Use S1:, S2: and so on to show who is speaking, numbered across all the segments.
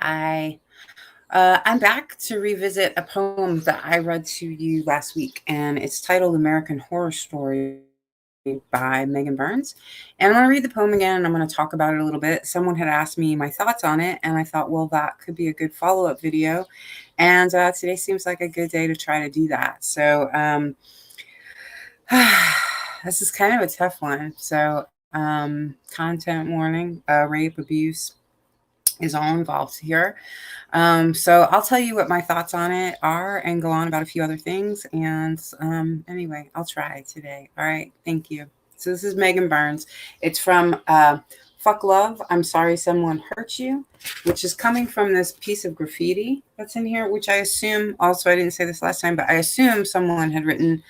S1: Hi. I'm back to revisit a poem that I read to you last week, and it's titled American Horror Story by Megan Burns. And I'm going to read the poem again and I'm going to talk about it a little bit. Someone had asked me my thoughts on it, and I thought, well, that could be a good follow up video. And today seems like a good day to try to do that. So, this is kind of a tough one. So, content warning, rape, abuse is all involved here. So I'll tell you what my thoughts on it are and go on about a few other things. And anyway, I'll try today. All right. Thank you. So this is Megan Burns. It's from Fuck Love. I'm sorry someone hurt you, which is coming from this piece of graffiti that's in here, which I assume also, I didn't say this last time, but I assume someone had written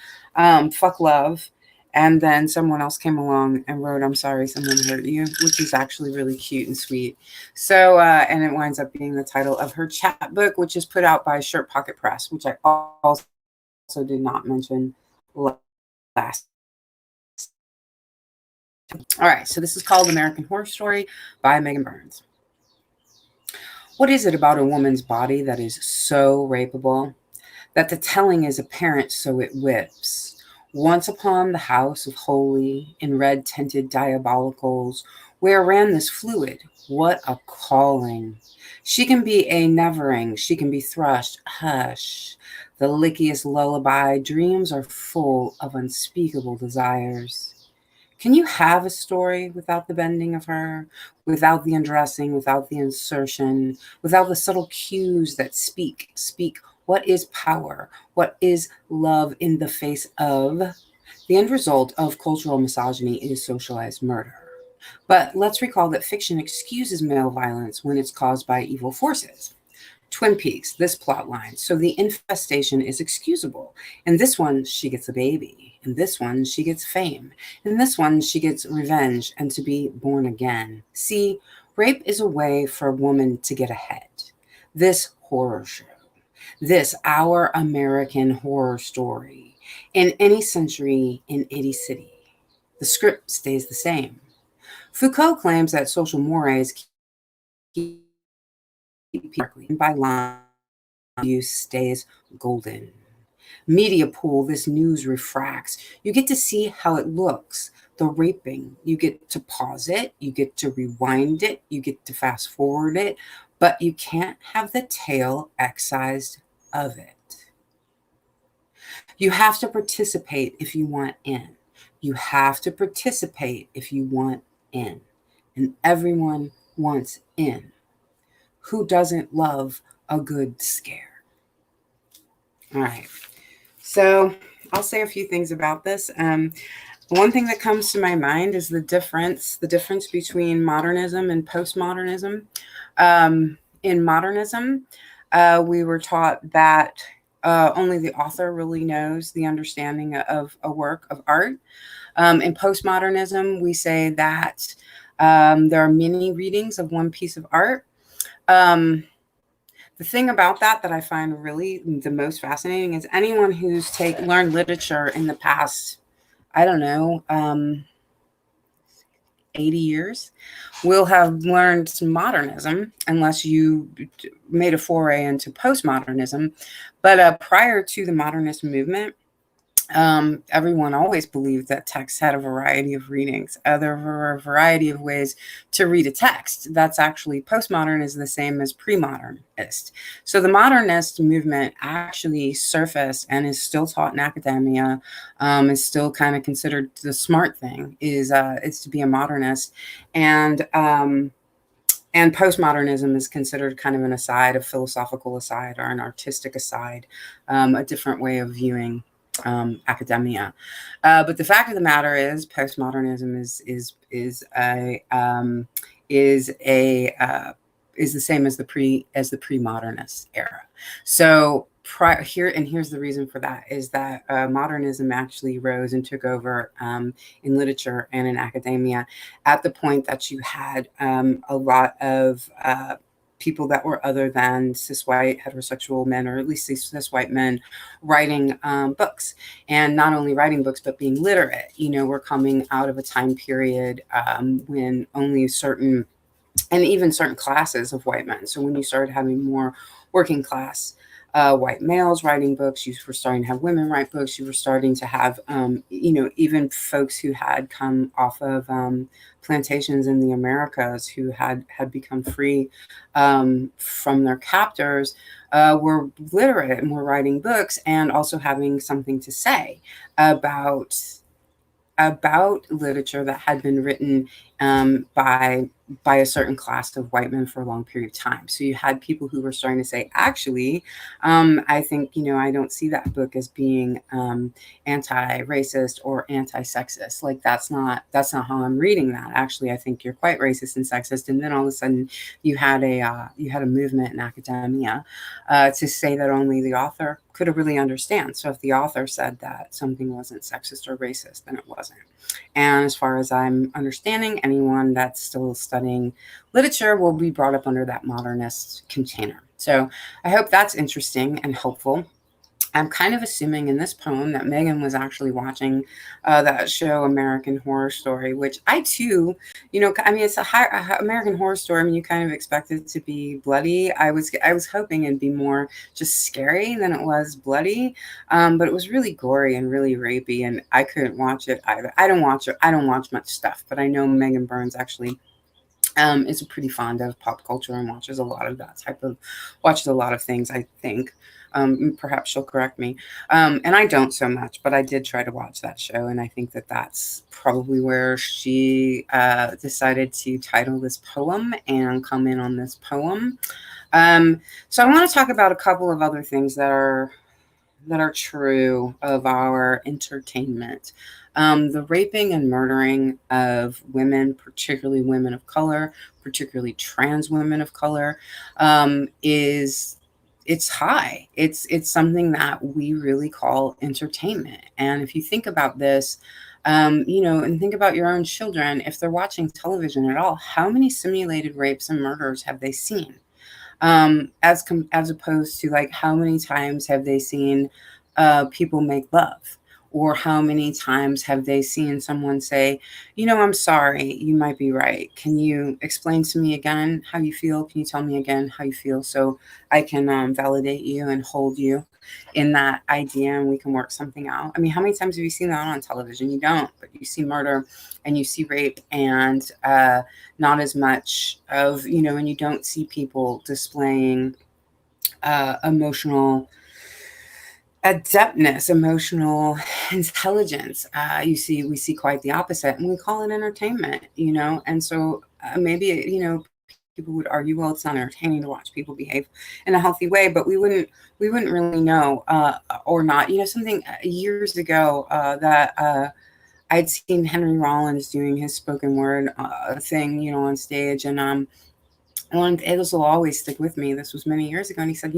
S1: Fuck Love. And then someone else came along and wrote, I'm sorry someone hurt you, which is actually really cute and sweet. So, and it winds up being the title of her chapbook, which is put out by Shirt Pocket Press, which I also did not mention last. All right, so this is called American Horror Story by Megan Burns. What is it about a woman's body that is so rapeable that the telling is apparent so it whips? Once upon the house of holy in red tinted diabolicals, where ran this fluid? What a calling! She can be a nevering, she can be thrust, hush. The lickiest lullaby, dreams are full of unspeakable desires. Can you have a story without the bending of her, without the undressing, without the insertion, without the subtle cues that speak? What is power? What is love in the face of? The end result of cultural misogyny is socialized murder. But let's recall that fiction excuses male violence when it's caused by evil forces. Twin Peaks, this plot line. So the infestation is excusable. In this one, she gets a baby. In this one, she gets fame. In this one, she gets revenge and to be born again. See, rape is a way for a woman to get ahead. This horror show, this our American horror story, in any century, in any city, the script stays the same. Foucault claims that social mores keep people by line use stays golden. Media pool, this news refracts. You get to see how it looks. The raping, you get to pause it, you get to rewind it, you get to fast forward it, but you can't have the tail excised of it. You have to participate if you want in. You have to participate if you want in. And everyone wants in. Who doesn't love a good scare? All right. So I'll say a few things about this. One thing that comes to my mind is the difference between modernism and postmodernism. In modernism, we were taught that only the author really knows the understanding of a work of art. In postmodernism, we say that there are many readings of one piece of art. Um, the thing about that I find really the most fascinating is anyone who's learned literature in the past, I don't know, 80 years will have learned some modernism unless you made a foray into postmodernism. But prior to the modernist movement, everyone always believed that texts had a variety of readings. There were a variety of ways to read a text. That's actually postmodern is the same as pre-modernist. So the modernist movement actually surfaced and is still taught in academia. Is still kind of considered the smart thing is to be a modernist, and postmodernism is considered kind of an aside, a philosophical aside, or an artistic aside, a different way of viewing academia. But the fact of the matter is, postmodernism is the same as the pre-modernist era. So here's the reason for that is that modernism actually rose and took over in literature and in academia at the point that you had a lot of people that were other than cis white heterosexual men, or at least cis white men, writing books, and not only writing books but being literate. We're coming out of a time period when only certain and even certain classes of white men. So when you started having more working class white males writing books, you were starting to have women write books. You were starting to have, even folks who had come off of plantations in the Americas, who had become free from their captors, were literate and were writing books and also having something to say about literature that had been written by a certain class of white men for a long period of time. So you had people who were starting to say, actually, I think, I don't see that book as being anti-racist or anti-sexist. Like that's not how I'm reading that. Actually, I think you're quite racist and sexist. And then all of a sudden, you had a movement in academia to say that only the author could really understand. So if the author said that something wasn't sexist or racist, then it wasn't. And as far as I'm understanding, anyone that's still studying literature will be brought up under that modernist container. So I hope that's interesting and helpful. I'm kind of assuming in this poem that Megan was actually watching that show American Horror Story, which I too, I mean, it's a American Horror Story. I mean, you kind of expect it to be bloody. I was hoping it'd be more just scary than it was bloody, but it was really gory and really rapey, and I couldn't watch it either. I don't watch it. I don't watch much stuff, but I know Megan Burns actually is pretty fond of pop culture and watches a lot of things, I think. Perhaps she'll correct me. And I don't so much, but I did try to watch that show. And I think that that's probably where she decided to title this poem and come in on this poem. So I want to talk about a couple of other things that are true of our entertainment. The raping and murdering of women, particularly women of color, particularly trans women of color, it's high. It's something that we really call entertainment. And if you think about this, and think about your own children, if they're watching television at all, how many simulated rapes and murders have they seen? As opposed to like how many times have they seen people make love, or how many times have they seen someone say, I'm sorry, you might be right, can you explain to me again how you feel, can you tell me again how you feel, so I can validate you and hold you in that idea and we can work something out. I mean, how many times have you seen that on television? You don't, but you see murder and you see rape, and not as much of, and you don't see people displaying emotional adeptness, emotional intelligence. We see quite the opposite, and we call it entertainment, and so maybe, people would argue, well, it's not entertaining to watch people behave in a healthy way, but we wouldn't really know, or not, something years ago that I'd seen Henry Rollins doing his spoken word thing, on stage, and this will always stick with me. This was many years ago, and he said,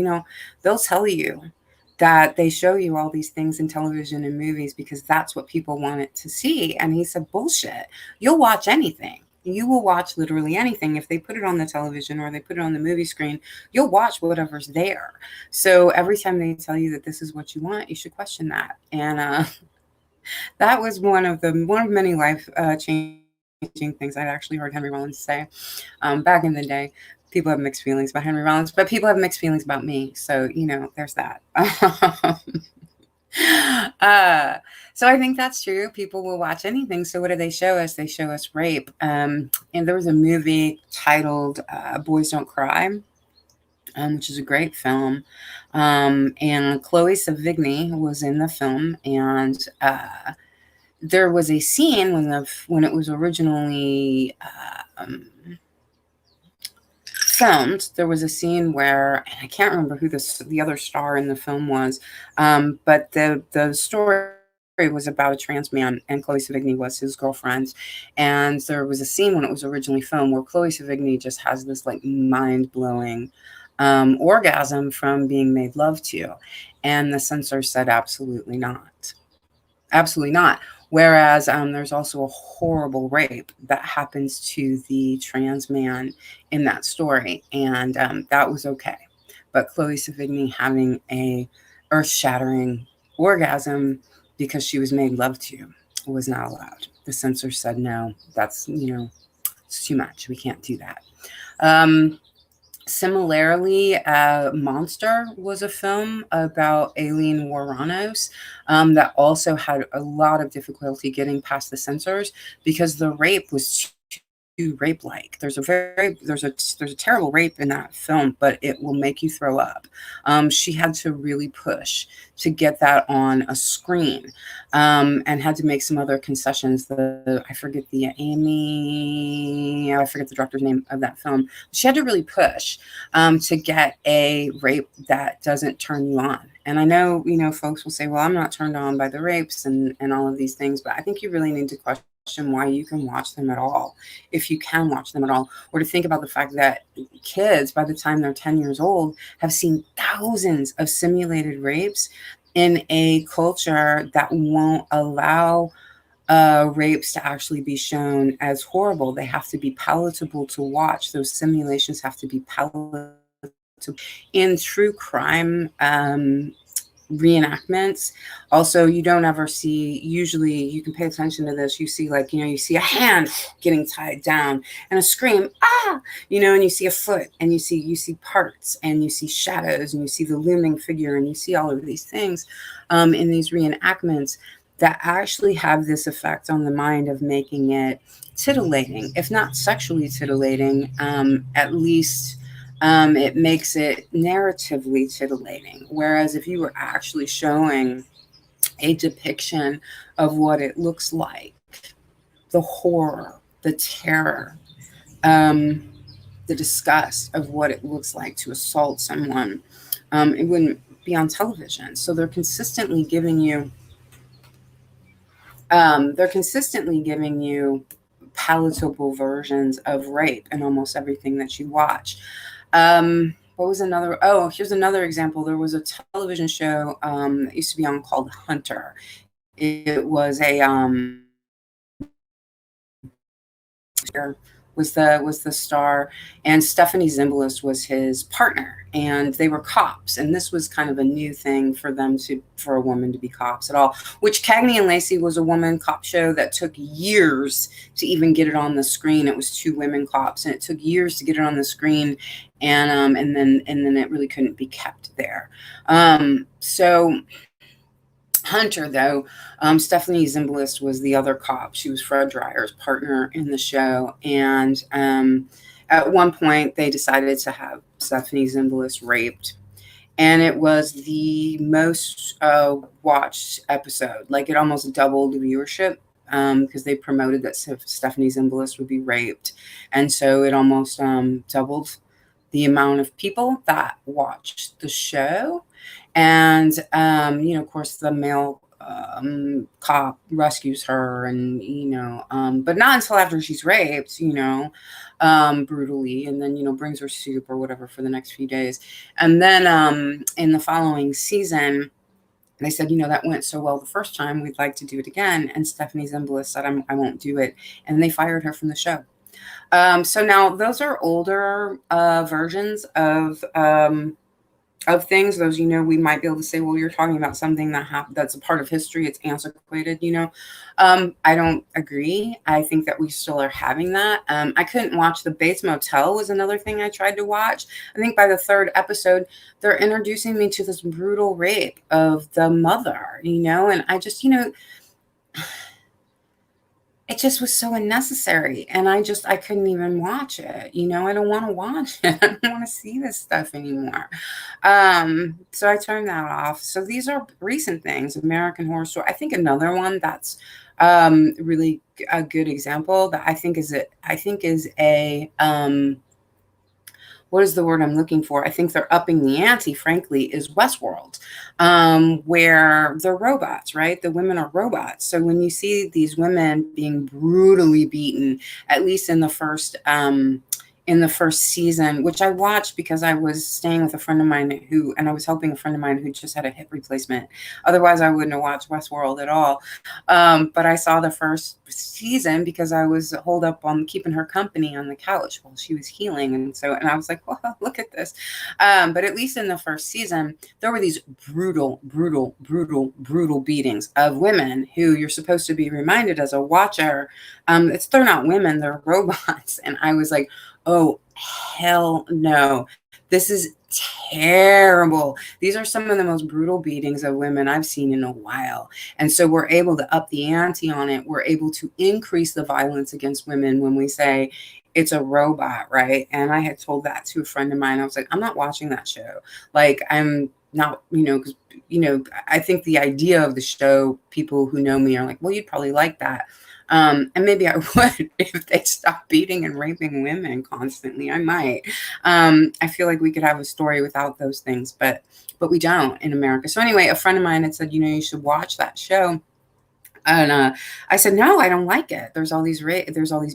S1: they'll tell you that they show you all these things in television and movies because that's what people wanted to see. And he said, bullshit. You'll watch anything. You will watch literally anything. If they put it on the television or they put it on the movie screen, you'll watch whatever's there. So every time they tell you that this is what you want, you should question that. And that was one of many life changing things I'd actually heard Henry Rollins say back in the day. People have mixed feelings about Henry Rollins, but people have mixed feelings about me. So, there's that. So I think that's true. People will watch anything. So what do they show us? They show us rape. And there was a movie titled Boys Don't Cry, which is a great film. And Chloe Sevigny was in the film, and there was a scene when it was originally filmed. There was a scene where, and I can't remember who the other star in the film was, but the story was about a trans man, and Chloe Sevigny was his girlfriend. And there was a scene when it was originally filmed where Chloe Sevigny just has this like mind-blowing orgasm from being made love to, and the censor said absolutely not. Absolutely not. Whereas there's also a horrible rape that happens to the trans man in that story, and that was okay. But Chloe Sevigny having a earth-shattering orgasm because she was made love to was not allowed. The censor said no. That's It's too much. We can't do that. Similarly, Monster was a film about Aileen Wuornos that also had a lot of difficulty getting past the censors because the rape was too rape-like. There's a terrible rape in that film, but it will make you throw up. She had to really push to get that on a screen, and had to make some other concessions. I forget the I forget the director's name of that film. She had to really push to get a rape that doesn't turn you on. And I know, folks will say, well, I'm not turned on by the rapes and all of these things, but I think you really need to question why you can watch them at all, if you can watch them at all, or to think about the fact that kids, by the time they're 10 years old, have seen thousands of simulated rapes in a culture that won't allow rapes to actually be shown as horrible. They have to be palatable to watch. Those simulations have to be palatable. In true crime reenactments, also, you don't ever see, usually you can pay attention to this, you see you see a hand getting tied down and a scream, ah, and you see a foot, and you see parts, and you see shadows, and you see the looming figure, and you see all of these things in these reenactments that actually have this effect on the mind of making it titillating, if not sexually titillating, at least it makes it narratively titillating. Whereas if you were actually showing a depiction of what it looks like, the horror, the terror, the disgust of what it looks like to assault someone, it wouldn't be on television. So they're consistently giving you palatable versions of rape in almost everything that you watch. What was another? Oh, here's another example. There was a television show that used to be on called Hunter. It was was the star, and Stephanie Zimbalist was his partner, and they were cops. And this was kind of a new thing for a woman to be cops at all. Which Cagney and Lacey was a woman cop show that took years to even get it on the screen. It was two women cops, and it took years to get it on the screen, and then it really couldn't be kept there. So Hunter, though, Stephanie Zimbalist was the other cop. She was Fred Dreyer's partner in the show. And at one point, they decided to have Stephanie Zimbalist raped. And it was the most watched episode. Like, it almost doubled the viewership because they promoted that Stephanie Zimbalist would be raped. And so it almost doubled the amount of people that watched the show. And, of course, the male cop rescues her, and, but not until after she's raped, brutally, and then, brings her soup or whatever for the next few days. And then in the following season, they said, that went so well the first time, we'd like to do it again. And Stephanie Zimbalist said, I won't do it. And they fired her from the show. So now those are older versions of things. Those, we might be able to say, well, you're talking about something that's a part of history. It's antiquated, I don't agree. I think that we still are having that. I couldn't watch The Bates Motel was another thing I tried to watch. I think by the third episode, they're introducing me to this brutal rape of the mother, and I just, it just was so unnecessary. And I couldn't even watch it. I don't want to watch it. I don't want to see this stuff anymore. So I turned that off. So these are recent things. American Horror Story. I think another one that's really a good example that I think is a what is the word I'm looking for? I think they're upping the ante, frankly, is Westworld, where they're robots, right? The women are robots. So when you see these women being brutally beaten, at least in the first in the first season, which I watched because I was staying with a friend of mine and I was helping a friend of mine who just had a hip replacement. Otherwise, I wouldn't have watched Westworld at all. But I saw the first season because I was holed up on keeping her company on the couch while she was healing. And I was like, well, look at this. But at least in the first season, there were these brutal, brutal, brutal, brutal beatings of women who you're supposed to be reminded as a watcher. They're not women, they're robots. And I was like, oh, hell no. This is terrible. These are some of the most brutal beatings of women I've seen in a while. And so we're able to up the ante on it. We're able to increase the violence against women when we say it's a robot, right? And I had told that to a friend of mine. I was like, I'm not watching that show. Like, I'm not, because, I think the idea of the show, people who know me are like, well, you'd probably like that. And maybe I would if they stopped beating and raping women constantly. I might. I feel like we could have a story without those things, but we don't in America. So anyway, a friend of mine had said, you should watch that show. And I said, no, I don't like it. There's all these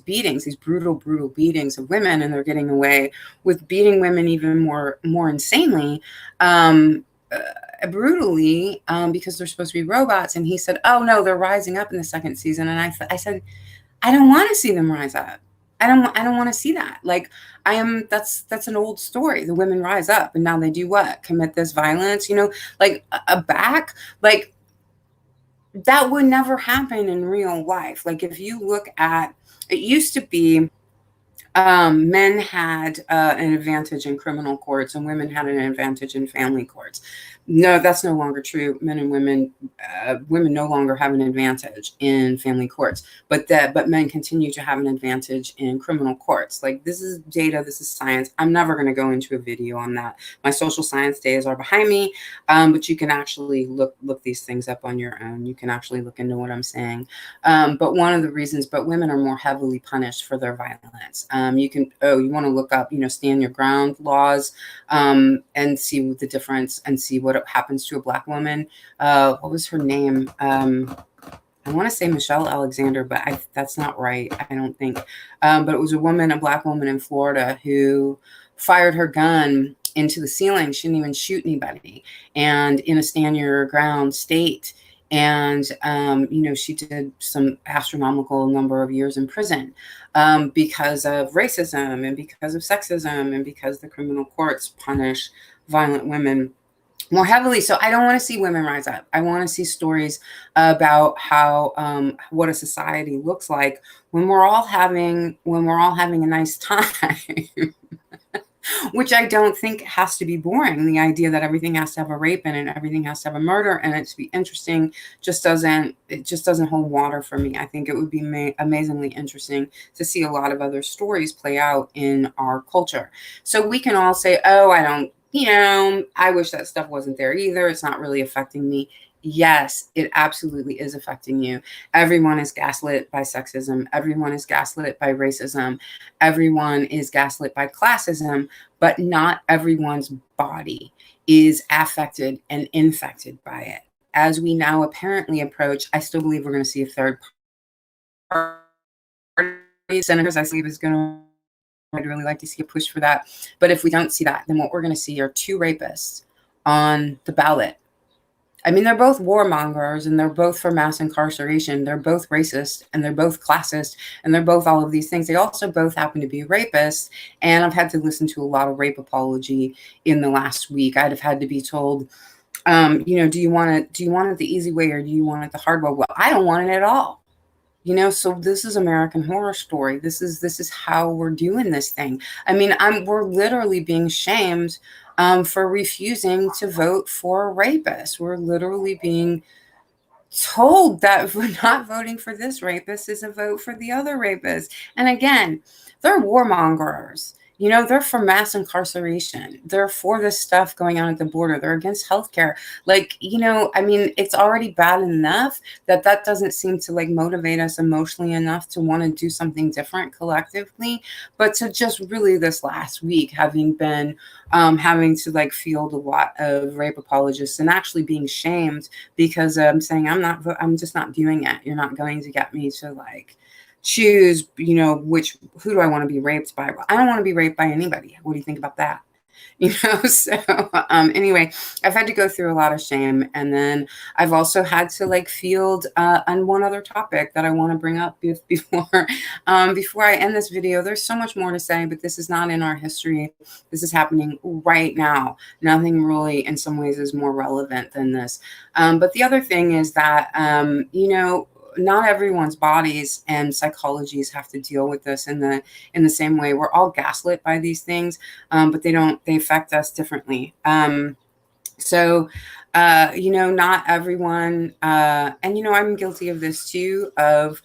S1: beatings, these brutal, brutal beatings of women, and they're getting away with beating women even more insanely. Brutally, because they're supposed to be robots. And he said, oh no, they're rising up in the second season. And I said, I don't want to see them rise up. I don't want to see that. Like, that's an old story. The women rise up and now they do what? Commit this violence, like like that would never happen in real life. Like, if you look at, it used to be, men had an advantage in criminal courts and women had an advantage in family courts. No, that's no longer true. Men and women no longer have an advantage in family courts, but men continue to have an advantage in criminal courts. Like, this is data, this is science. I'm never going to go into a video on that. My social science days are behind me, but you can actually look these things up on your own. You can actually look into what I'm saying. But one of the reasons, women are more heavily punished for their violence. You want to look up, stand your ground laws, and see the difference and see what happens to a Black woman. What was her name? I want to say Michelle Alexander, but that's not right, I don't think. But it was a Black woman in Florida who fired her gun into the ceiling. She didn't even shoot anybody. And in a stand your ground state. And, she did some astronomical number of years in prison because of racism and because of sexism and because the criminal courts punish violent women more heavily. So I don't want to see women rise up. I want to see stories about how what a society looks like when we're all having a nice time. Which I don't think has to be boring. The idea that everything has to have a rape in it, and everything has to have a murder and it to be interesting just doesn't hold water for me. I think it would be amazingly interesting to see a lot of other stories play out in our culture. So we can all say, oh, I wish that stuff wasn't there either. It's not really affecting me. Yes, it absolutely is affecting you. Everyone is gaslit by sexism. Everyone is gaslit by racism. Everyone is gaslit by classism, but not everyone's body is affected and infected by it. As we now apparently approach, I still believe we're going to see a third party. Senators, I believe, is going to. I'd really like to see a push for that. But if we don't see that, then what we're going to see are two rapists on the ballot. I mean, they're both warmongers and they're both for mass incarceration. They're both racist and they're both classist and they're both all of these things. They also both happen to be rapists. And I've had to listen to a lot of rape apology in the last week. I'd have had to be told, do you want it the easy way or do you want it the hard way? Well, I don't want it at all. So this is American Horror Story. This is how we're doing this thing. I mean, we're literally being shamed for refusing to vote for a rapist. We're literally being told that we're not voting for this rapist is a vote for the other rapist. And again, they're warmongers. They're for mass incarceration. They're for this stuff going on at the border. They're against healthcare. It's already bad enough that doesn't seem to motivate us emotionally enough to want to do something different collectively. But to just really this last week, having been having to field a lot of rape apologists and actually being shamed because I'm saying I'm just not doing it. You're not going to get me to choose, who do I want to be raped by? Well, I don't want to be raped by anybody. What do you think about that? So anyway, I've had to go through a lot of shame, and then I've also had to like field on one other topic that I want to bring up before I end this video. There's so much more to say, but this is not in our history. This is happening right now. Nothing really in some ways is more relevant than this. But the other thing is that not everyone's bodies and psychologies have to deal with this in the same way. We're all gaslit by these things, but they affect us differently. So not everyone, and I'm guilty of this too, of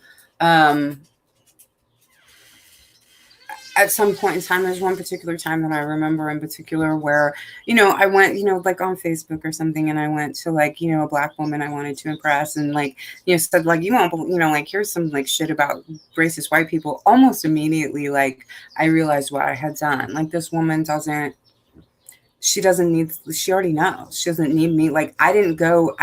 S1: at some point in time, there's one particular time that I remember in particular where, I went, like on Facebook or something, and I went to like, a Black woman I wanted to impress, and like, said like, you won't, like, here's some like shit about racist white people. Almost immediately, like, I realized what I had done. Like, this woman she already knows. She doesn't need me. Like, I didn't go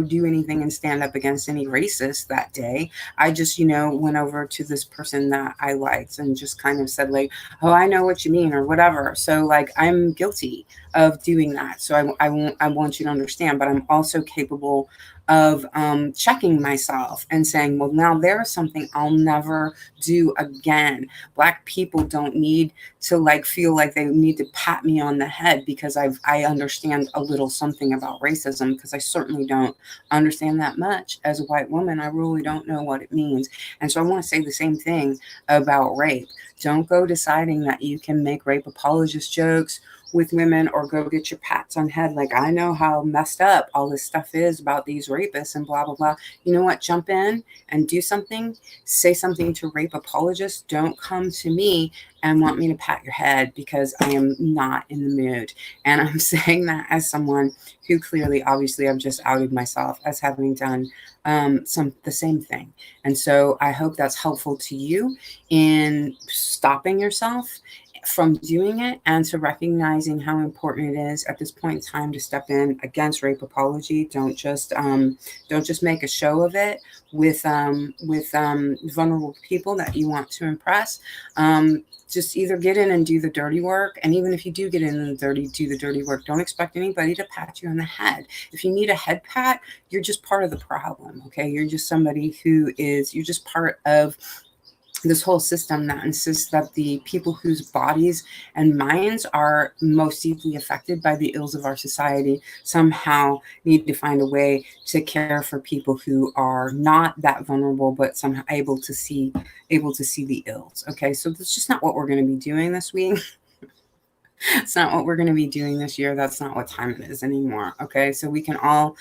S1: do anything and stand up against any racist that day. I just, went over to this person that I liked and just kind of said like, oh, I know what you mean, or whatever. So like, I'm guilty of doing that. So I want you to understand, but I'm also capable of checking myself and saying, well, now there's something I'll never do again. Black people don't need to like feel like they need to pat me on the head because I understand a little something about racism, because I certainly don't understand that much as a white woman. I really don't know what it means. And so I want to say the same thing about rape. Don't go deciding that you can make rape apologist jokes with women, or go get your pats on head like, I know how messed up all this stuff is about these rapists and blah blah blah. You know what? Jump in and do something. Say something to rape apologists. Don't come to me and want me to pat your head, because I am not in the mood. And I'm saying that as someone who clearly, obviously, I've just outed myself as having done the same thing. And so I hope that's helpful to you in stopping yourself from doing it, and to recognizing how important it is at this point in time to step in against rape apology. Don't just make a show of it with vulnerable people that you want to impress. Just either get in and do the dirty work. And even if you do get in and do the dirty work, don't expect anybody to pat you on the head. If you need a head pat, you're just part of the problem. Okay. You're just somebody you're just part of this whole system that insists that the people whose bodies and minds are most deeply affected by the ills of our society somehow need to find a way to care for people who are not that vulnerable, but somehow able to see the ills. Okay, so that's just not what we're going to be doing this week. It's not what we're going to be doing this year. That's not what time it is anymore. Okay, so we can all,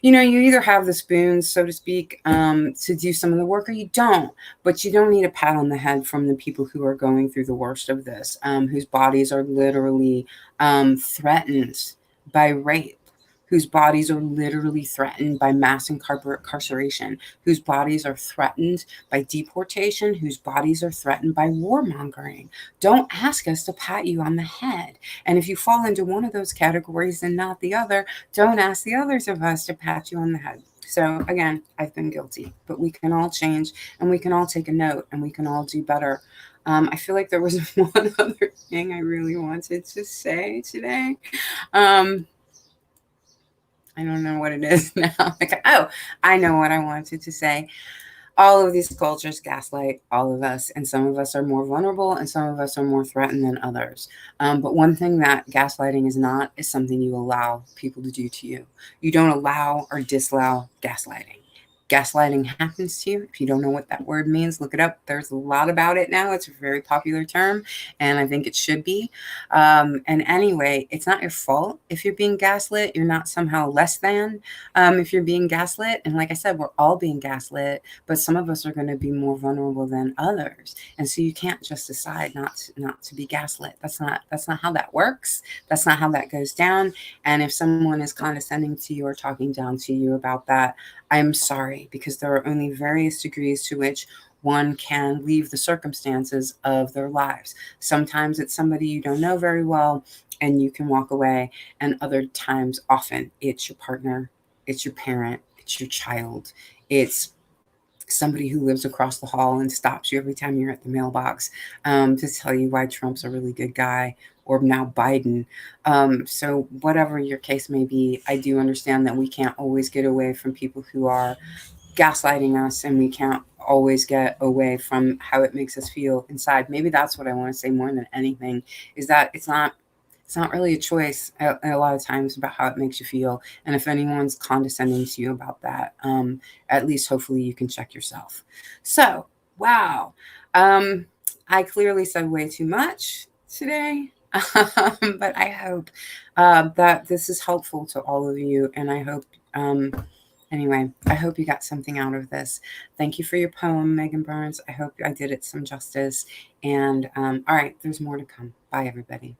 S1: you either have the spoons, so to speak, to do some of the work, or you don't. But you don't need a pat on the head from the people who are going through the worst of this, whose bodies are literally threatened by rape, whose bodies are literally threatened by mass incarceration, whose bodies are threatened by deportation, whose bodies are threatened by warmongering. Don't ask us to pat you on the head. And if you fall into one of those categories and not the other, don't ask the others of us to pat you on the head. So again, I've been guilty, but we can all change, and we can all take a note, and we can all do better. I feel like there was one other thing I really wanted to say today. I don't know what it is now. Like, oh, I know what I wanted to say. All of these cultures gaslight all of us, and some of us are more vulnerable, and some of us are more threatened than others. But one thing that gaslighting is not is something you allow people to do to you. You don't allow or disallow gaslighting. Gaslighting happens to you. If you don't know what that word means, look it up. There's a lot about it now. It's a very popular term, and I think it should be. And anyway, it's not your fault if you're being gaslit. You're not somehow less than if you're being gaslit. And like I said, we're all being gaslit, but some of us are going to be more vulnerable than others. And so you can't just decide not to be gaslit. That's not how that works. That's not how that goes down. And if someone is condescending to you or talking down to you about that, I'm sorry, because there are only various degrees to which one can leave the circumstances of their lives. Sometimes it's somebody you don't know very well and you can walk away. And other times, often, it's your partner, it's your parent, it's your child, it's somebody who lives across the hall and stops you every time you're at the mailbox to tell you why Trump's a really good guy, or now Biden. So whatever your case may be, I do understand that we can't always get away from people who are gaslighting us, and we can't always get away from how it makes us feel inside. Maybe that's what I want to say more than anything, is that it's not really a choice a lot of times about how it makes you feel. And if anyone's condescending to you about that, at least hopefully you can check yourself. So, wow. I clearly said way too much today. But I hope that this is helpful to all of you. And I hope, anyway, I hope you got something out of this. Thank you for your poem, Megan Burns. I hope I did it some justice. And all right, there's more to come. Bye, everybody.